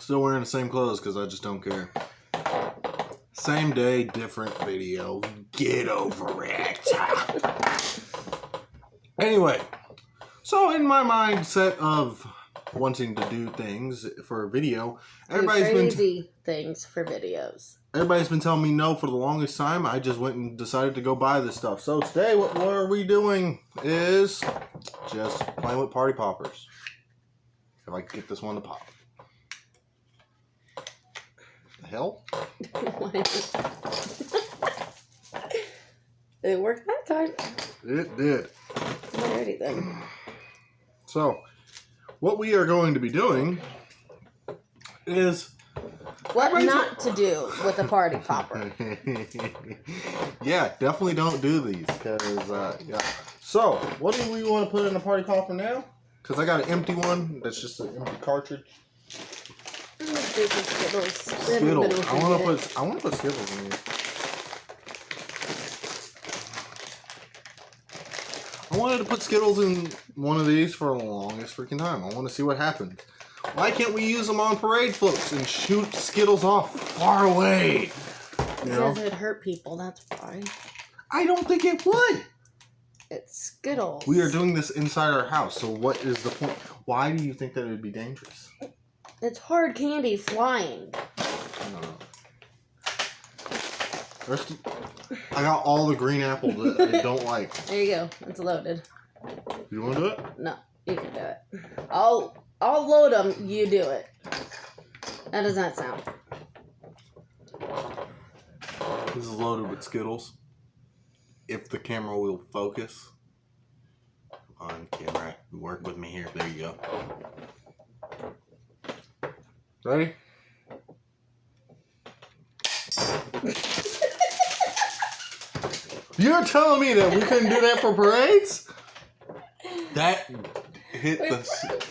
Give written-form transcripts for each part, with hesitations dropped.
Still wearing the same clothes because I just don't care. Same day, different video. Get over it. Anyway, so in my mindset of wanting to do things for a video, everybody's things for videos. Everybody's been telling me no for the longest time. I just went and decided to go buy this stuff. So today, what we're doing is just playing with party poppers. If I can get this one to pop. The hell? It worked that time. It did. Not anything. So, what we are going to be doing is... What not to do with a party popper. Yeah, definitely don't do these. Because, yeah. So, what do we want to put in a party popper now? Because I got an empty one. That's just an empty cartridge. Skittles. Skittles. I want to put Skittles in here. I wanted to put Skittles in one of these for the longest freaking time. I want to see what happens. Why can't we use them on parade floats and shoot Skittles off far away? Because it would hurt people, that's why. I don't think it would. It's Skittles. We are doing this inside our house, so what is the point? Why do you think that it would be dangerous? It's hard candy flying. I got all the green apples that I don't like. There you go. It's loaded. You want to do it? No, you can do it. I'll load them. You do it. How does that sound? This is loaded with Skittles. If the camera will focus. On camera. Work with me here. There you go. Ready? You're telling me that we couldn't do that for parades? That hit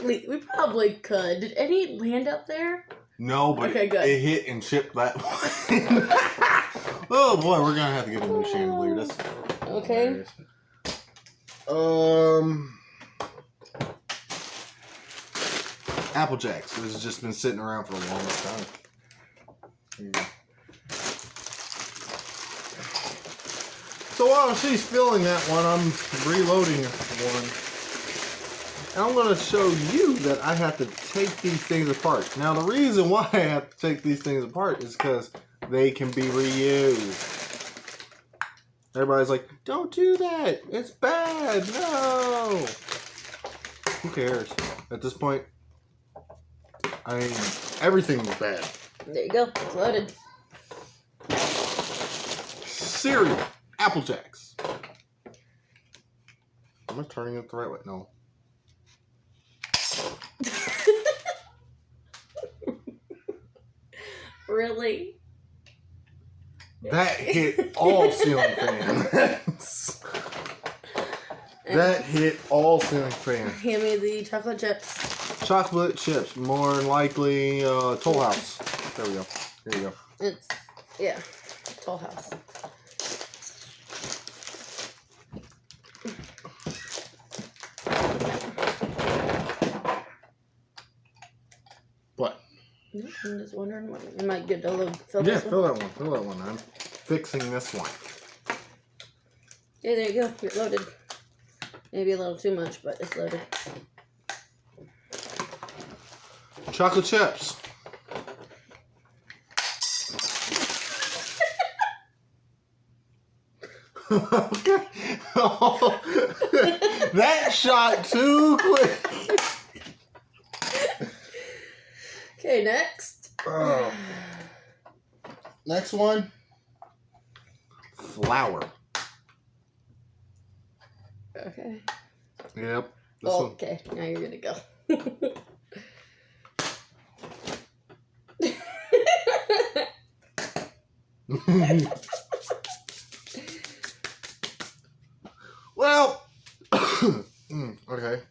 We probably could. Did any land up there? No, but okay, good. It hit and chipped that one. Oh boy, we're gonna have to get a new chandelier. That's okay. Hilarious. Apple Jacks. This has just been sitting around for the longest time. Here you go. So while she's filling that one, I'm reloading one. And I'm going to show you that I have to take these things apart. Now the reason why I have to take these things apart is because they can be reused. Everybody's like, don't do that. It's bad. No. Who cares? At this point, I mean, everything's bad. There you go. It's loaded. Cereal. Apple Jacks. Am I turning it the right way? No. Really? That hit all ceiling fans. That hit all ceiling fans. Hand me the chocolate chips. Chocolate chips. More than likely, Toll House. There we go. Here you go. It's, yeah, Toll House. What? I'm just wondering when it might get to fill Yeah, this fill one. that one. Fill that one. I'm fixing this one. Yeah, there you go. You're loaded. Maybe a little too much, but it's loaded. Chocolate chips. Okay. Oh, that shot too quick. Okay, next. Next one. Flour. Okay. Yep. Okay, now you're gonna go. Well, okay.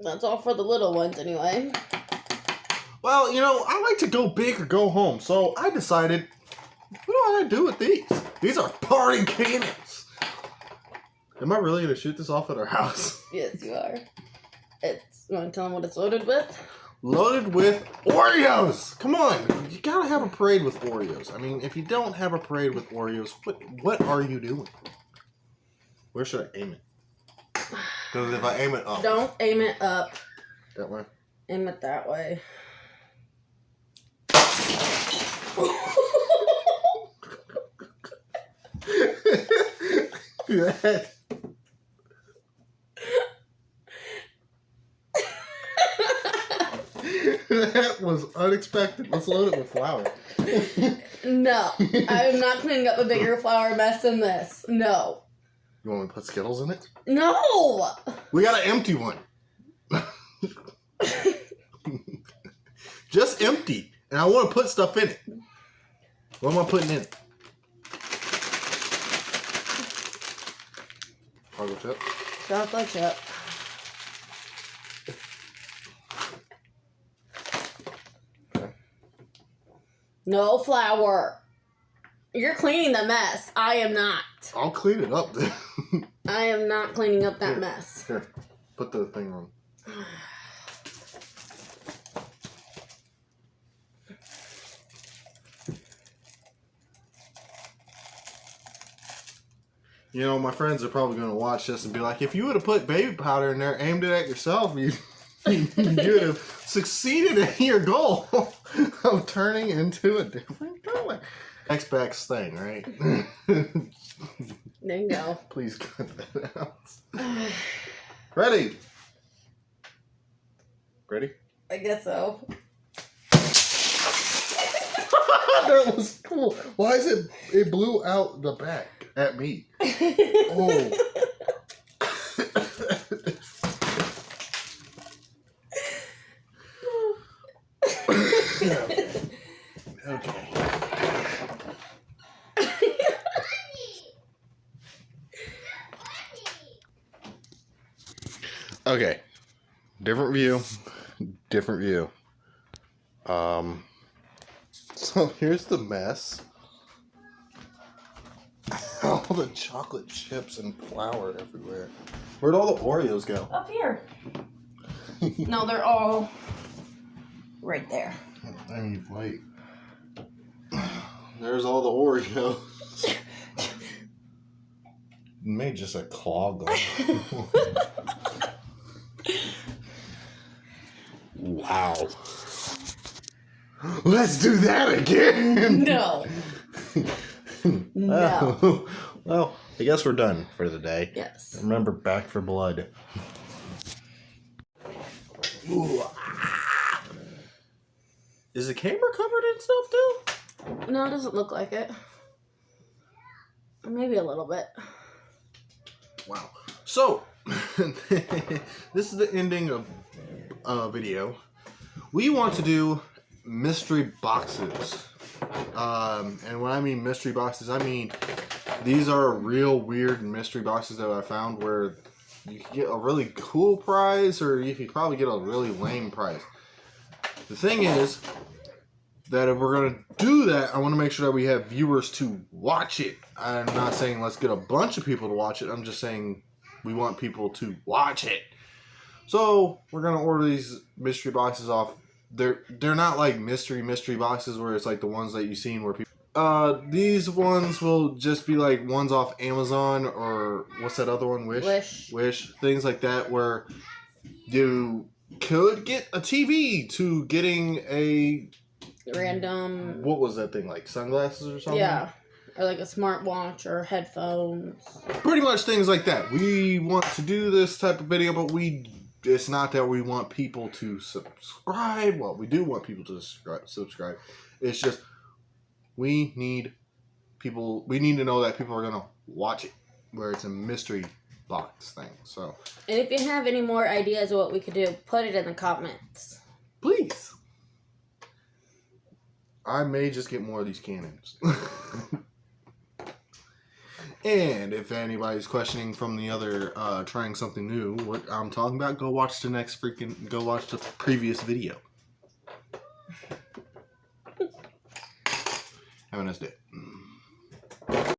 That's all for the little ones anyway. Well, you know, I like to go big or go home, so I decided, what do I do with these? These are party cannons. Am I really going to shoot this off at our house? Yes, you are. You want to tell them what it's loaded with? loaded with Oreos. Come on, you gotta have a parade with Oreos. I mean, if you don't have a parade with Oreos, what are you doing? Where should I aim it? Because if I aim it up. Don't aim it up. That way? Aim it that way. That was unexpected. Let's load it with flour. No, I am not cleaning up a bigger flour mess than this. No. You want me to put Skittles in it? No! We got an empty one. Just empty. And I want to put stuff in it. What am I putting in? Chocolate chip? Chocolate chip. Okay. No flour. You're cleaning the mess. I am not. I'll clean it up then. I am not cleaning up that mess. Here, put the thing on. You know, my friends are probably going to watch this and be like, if you would have put baby powder in there, aimed it at yourself, you would have succeeded in your goal of turning into a different color. Next best thing, right? There you go. Please cut that out. Ready? Ready? I guess so. That was cool. Why is it? It blew out the back at me. Oh. Okay. Okay. Different view. Different view. So here's the mess. All the chocolate chips and flour everywhere. Where'd all the Oreos go? Up here. No, they're all right there. I need light. There's all the Oreos. Made just a clog on. Wow. Let's do that again. No. No. Well, I guess we're done for the day. Yes. Remember, back for blood. Ooh, ah. Is the camera covered in stuff too? No, it doesn't look like it. Maybe a little bit. Wow. So, this is the ending of video. We want to do mystery boxes. And when I mean mystery boxes, I mean these are real weird mystery boxes that I found where you can get a really cool prize or you could probably get a really lame prize. The thing is that if we're going to do that, I want to make sure that we have viewers to watch it. I'm not saying let's get a bunch of people to watch it. I'm just saying we want people to watch it. So we're going to order these mystery boxes off. They're not like mystery boxes where it's like the ones that you've seen where people... these ones will just be like ones off Amazon or what's that other one? Wish. Things like that where you could get a TV to getting a... Random... What was that thing? Like sunglasses or something? Yeah. Or like a smartwatch or headphones. Pretty much things like that. We want to do this type of video, but it's not that we want people to subscribe. Well, we do want people to subscribe. It's just we need to know that people are going to watch it, where it's a mystery box thing. So, and if you have any more ideas of what we could do, put it in the comments. Please. I may just get more of these cannons. And if anybody's questioning from the other trying something new what I'm talking about, go watch the previous video. Have a nice day.